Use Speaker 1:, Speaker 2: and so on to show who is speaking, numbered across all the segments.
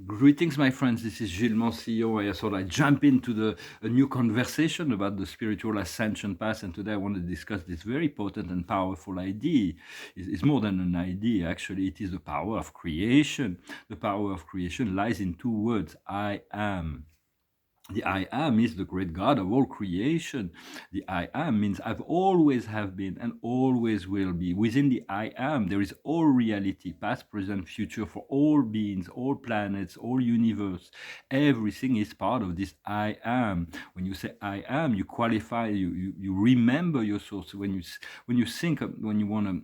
Speaker 1: Greetings, my friends. This is Gilles Mancillon. I thought I'd jump into a new conversation about the spiritual ascension path, and today I want to discuss this very potent and powerful idea. It's more than an idea, actually. It is the power of creation. The power of creation lies in two words: I am. The I am is the great God of all creation. The I am means I've always have been and always will be. Within the I am, there is all reality, past, present, future, for all beings, all planets, all universe. Everything is part of this I am. When you say I am, you qualify, you remember your source. When you think, when you want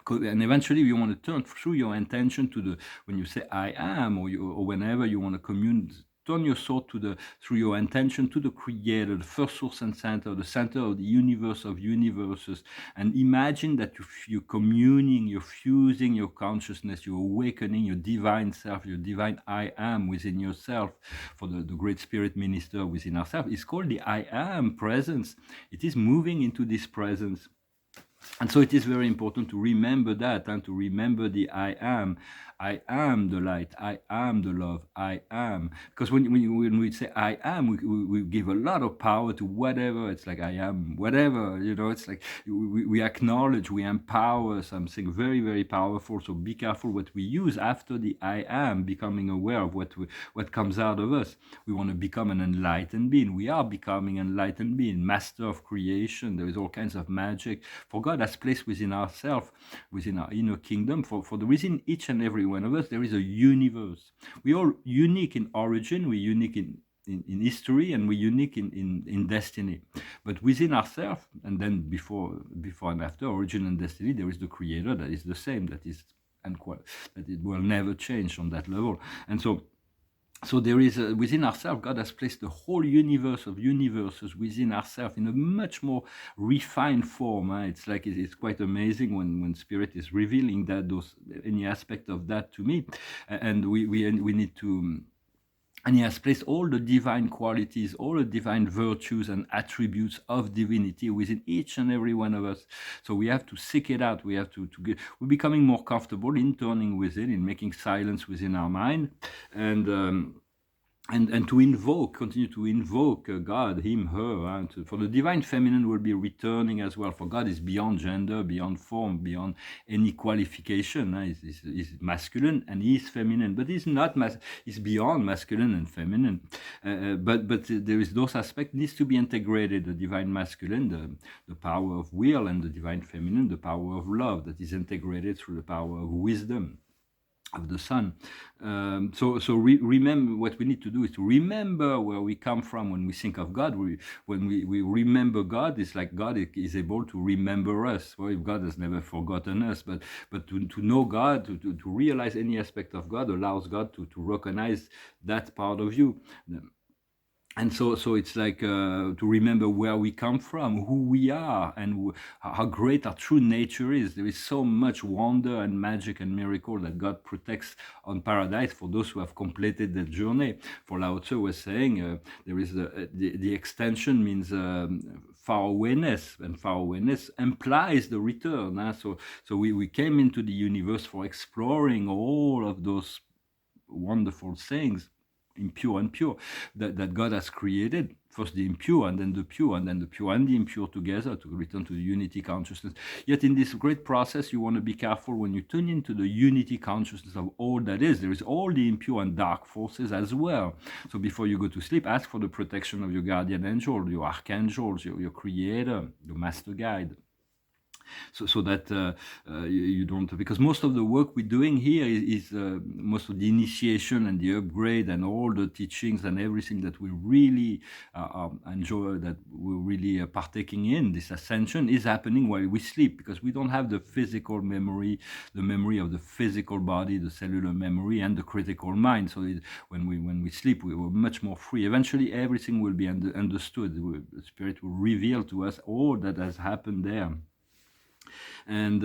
Speaker 1: to, and eventually you want to turn through your intention to when you say I am, or whenever you want to turn your thought through your intention to the creator, the first source and center, the center of the universe of universes, and imagine that you're communing, you're fusing your consciousness, you're awakening your divine self, your divine I am within yourself. For the great spirit minister within ourselves, it's called the I am presence. It is moving into this presence. And so it is very important to remember that, and to remember the I am. I am the light. I am the love. I am. Because when we say I am, we give a lot of power to whatever. It's like I am whatever, it's like we acknowledge, we empower something very, very powerful. So be careful what we use after the I am, becoming aware of what comes out of us. We want to become an enlightened being. We are becoming an enlightened being, master of creation. There is all kinds of magic. For God has placed within ourselves, within our inner kingdom, for the within each and every one of us, there is a universe. We are unique in origin, we're unique in history, and we're unique in destiny. But within ourselves, and then before and after origin and destiny, there is the creator that is the same, that it will never change on that level. And so there is within ourselves, God has placed the whole universe of universes within ourselves in a much more refined form. It's like it's quite amazing when Spirit is revealing any aspect of that to me, and we need to. And he has placed all the divine qualities, all the divine virtues and attributes of divinity within each and every one of us. So we have to seek it out. We have to get. We're becoming more comfortable in turning within, in making silence within our mind, and to continue to invoke God, him, her. And for the divine feminine will be returning as well. For God is beyond gender, beyond form, beyond any qualification. He's masculine and he's feminine, but he's not he's beyond masculine and feminine. But there is those aspects needs to be integrated. The divine masculine, the power of will, and the divine feminine, the power of love, that is integrated through the power of wisdom of the sun. Remember, what we need to do is to remember where we come from. When we think of God, when we remember God, it's like God is able to remember us. Well, God has never forgotten us, but to know God, to realize any aspect of God, allows God to recognize that part of you. And so it's like to remember where we come from, who we are, and how great our true nature is. There is so much wonder and magic and miracle that God protects on paradise for those who have completed the journey. For Lao Tzu was saying, there is the extension means far awareness, and far awareness implies the return. So we came into the universe for exploring all of those wonderful things, impure and pure, that God has created. First the impure, and then the pure, and then the pure and the impure together to return to the unity consciousness. Yet in this great process, you want to be careful when you tune into the unity consciousness of all that is. There is all the impure and dark forces as well. So before you go to sleep, ask for the protection of your guardian angel, your archangels, your creator, your master guide. So that you don't, because most of the work we're doing here is most of the initiation and the upgrade and all the teachings and everything that we really enjoy, that we're really partaking in, this ascension, is happening while we sleep, because we don't have the physical memory, the memory of the physical body, the cellular memory, and the critical mind. So when we sleep, we were much more free. Eventually everything will be understood. The Spirit will reveal to us all that has happened there. And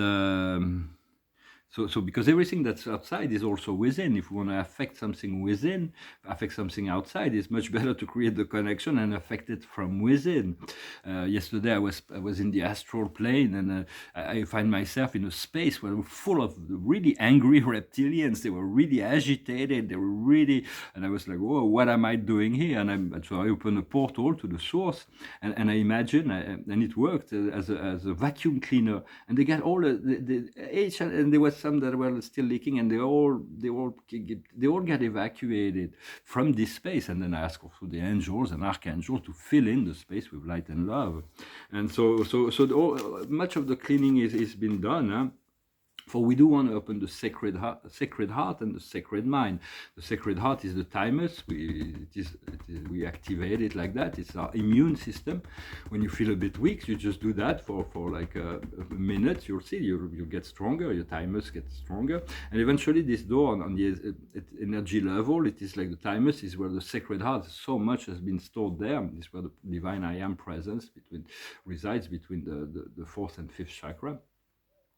Speaker 1: So because everything that's outside is also within. If we want to affect something within, affect something outside, it's much better to create the connection and affect it from within. Yesterday I was in the astral plane, and I find myself in a space where we're full of really angry reptilians. They were really agitated. They were really, and I was like, whoa, what am I doing here? And so I opened a portal to the source, and I imagine, and it worked as a vacuum cleaner, and they got all the each, and there was some that were still leaking, and they all got evacuated from this space. And then I asked also the angels and archangels to fill in the space with light and love. And so much of the cleaning is been done. Huh? For we do want to open the sacred heart and the sacred mind. The sacred heart is the thymus. We activate it like that. It's our immune system. When you feel a bit weak, you just do that for like a minute. You'll see you get stronger. Your thymus gets stronger, and eventually this door on the energy level, it is like the thymus is where the sacred heart. So much has been stored there. This is where the divine I am presence resides between the fourth and fifth chakra.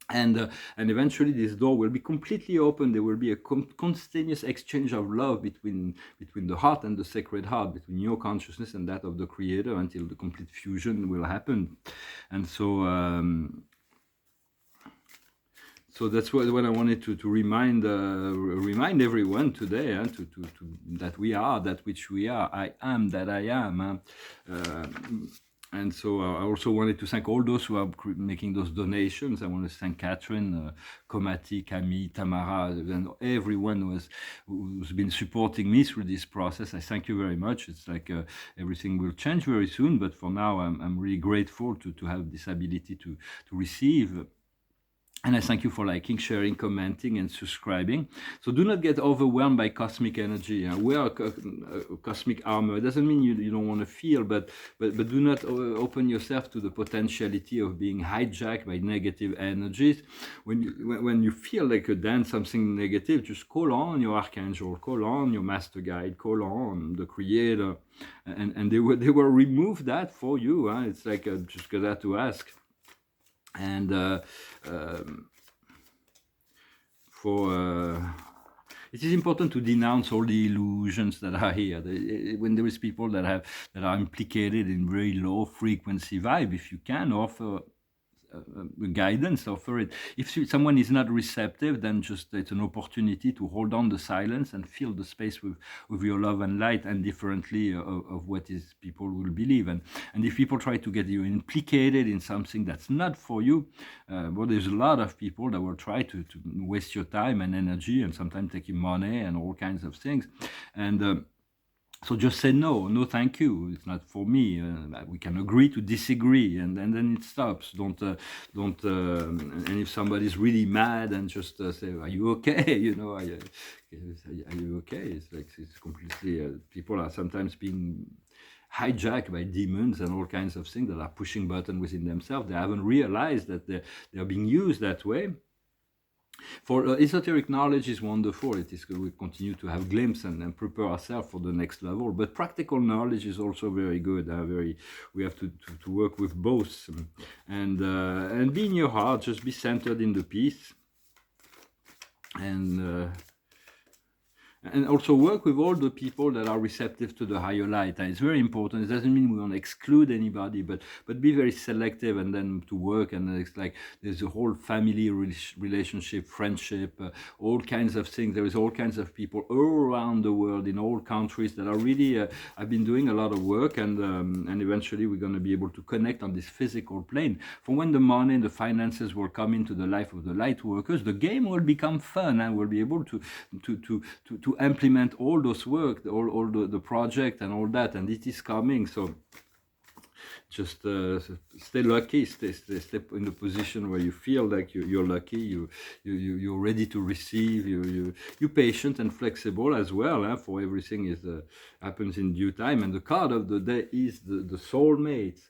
Speaker 1: And eventually this door will be completely open. There will be a continuous exchange of love between the heart and the sacred heart, between your consciousness and that of the creator, until the complete fusion will happen. And so that's what I wanted to remind everyone today, to that we are that which we are. I am that I am. And so I also wanted to thank all those who are making those donations. I want to thank Catherine, Komati, Camille, Tamara, and everyone who's been supporting me through this process. I thank you very much. It's like everything will change very soon, but for now I'm really grateful to have this ability to receive. And I thank you for liking, sharing, commenting, and subscribing. So do not get overwhelmed by cosmic energy. We are a cosmic armor. It doesn't mean you don't want to feel, but do not open yourself to the potentiality of being hijacked by negative energies. When you feel like you dance something negative, just call on your archangel, call on your master guide, call on the creator, and they will remove that for you. It's like just got to ask. And it is important to denounce all the illusions that are here. When there is people that are implicated in very low frequency vibe, if you can offer guidance, offer it. If someone is not receptive, then just it's an opportunity to hold on the silence and fill the space with your love and light, and differently of what is people will believe. And if people try to get you implicated in something that's not for you, well, there's a lot of people that will try to waste your time and energy, and sometimes taking money and all kinds of things. And so just say no, thank you. It's not for me. We can agree to disagree, and then it stops. Don't. And if somebody's really mad, and just say, "Are you okay?" Are you okay? It's like it's completely. People are sometimes being hijacked by demons and all kinds of things that are pushing buttons within themselves. They haven't realized that they are being used that way. For esoteric knowledge is wonderful. It is good. We continue to have glimpses and prepare ourselves for the next level. But practical knowledge is also very good. We have to work with both, and be in your heart. Just be centered in the peace, and also work with all the people that are receptive to the higher light. And it's very important. It doesn't mean we want to exclude anybody, but be very selective, and then to work. And it's like there's a whole family relationship, friendship, all kinds of things. There is all kinds of people all around the world in all countries that are really. I've been doing a lot of work, and eventually we're going to be able to connect on this physical plane. For when the money and the finances will come into the life of the light workers, the game will become fun, and we'll be able to implement all those work, all the project and all that, and it is coming. So just stay lucky, stay in the position where you feel like you're lucky, you're ready to receive, you're patient and flexible as well. For everything happens in due time. And the card of the day is the soulmates.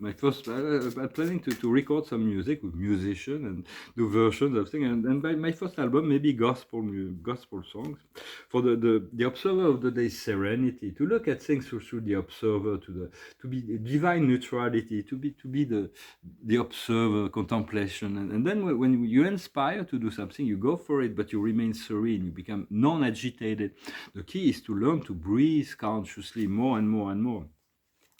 Speaker 1: my first, I'm planning to record some music with musicians and do versions of things. And by my first album, maybe gospel songs for the observer of the day, serenity, to look at things through the observer, to be divine neutrality, to be the observer, contemplation. And then when you inspire to do something, you go for it, but you remain serene, you become non-agitated. The key is to learn to breathe consciously more and more and more.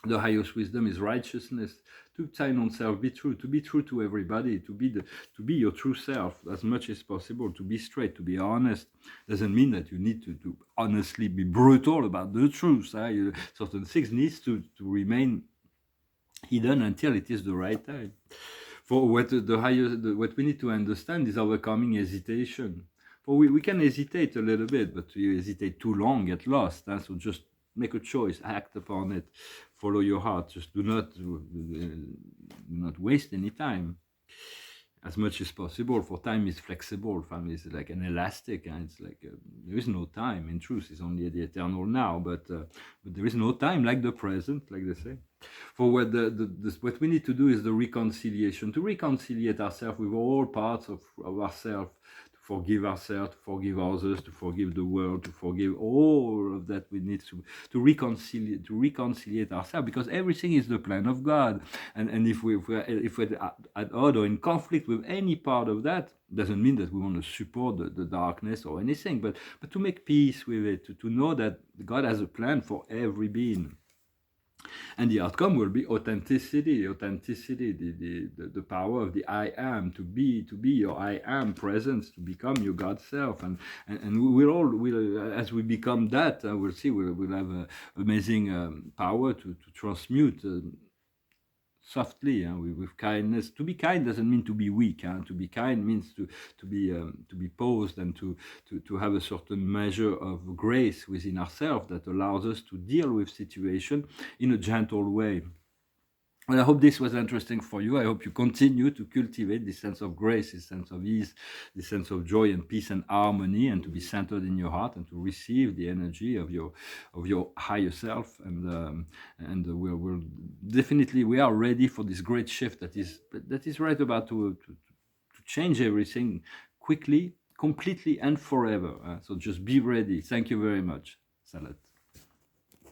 Speaker 1: The highest wisdom is righteousness, to sign on self, be true to everybody, to be your true self as much as possible, to be straight, to be honest. Doesn't mean that you need to honestly be brutal about the truth. Certain things needs to remain hidden until it is the right time. For what what we need to understand is overcoming hesitation. For we can hesitate a little bit, but you hesitate too long, get lost. So just make a choice, act upon it, follow your heart. Just do not waste any time, as much as possible. For time is flexible. Time is like an elastic, and it's like there is no time. In truth, it's only the eternal now. But there is no time like the present, like they say. For what what we need to do is the reconciliation, to reconciliate ourselves with all parts of ourselves, to forgive ourselves, to forgive others, to forgive the world, to forgive all of that. We need to reconciliate ourselves, because everything is the plan of God. And if we're at odds or in conflict with any part of that, doesn't mean that we want to support the darkness or anything, but to make peace with it, to know that God has a plan for every being. And the outcome will be authenticity, the power of the I am, to be your I am presence, to become your God self. And we'll as we become that, we'll see, we'll have amazing power to transmute softly, with kindness. To be kind doesn't mean to be weak. To be kind means to be posed, and to have a certain measure of grace within ourselves that allows us to deal with situation in a gentle way. Well, I hope this was interesting for you. I hope you continue to cultivate this sense of grace, this sense of ease, this sense of joy and peace and harmony, and to be centered in your heart and to receive the energy of your higher self. And we'll definitely, we are ready for this great shift that is right about to change everything quickly, completely, and forever. So just be ready. Thank you very much. Salat.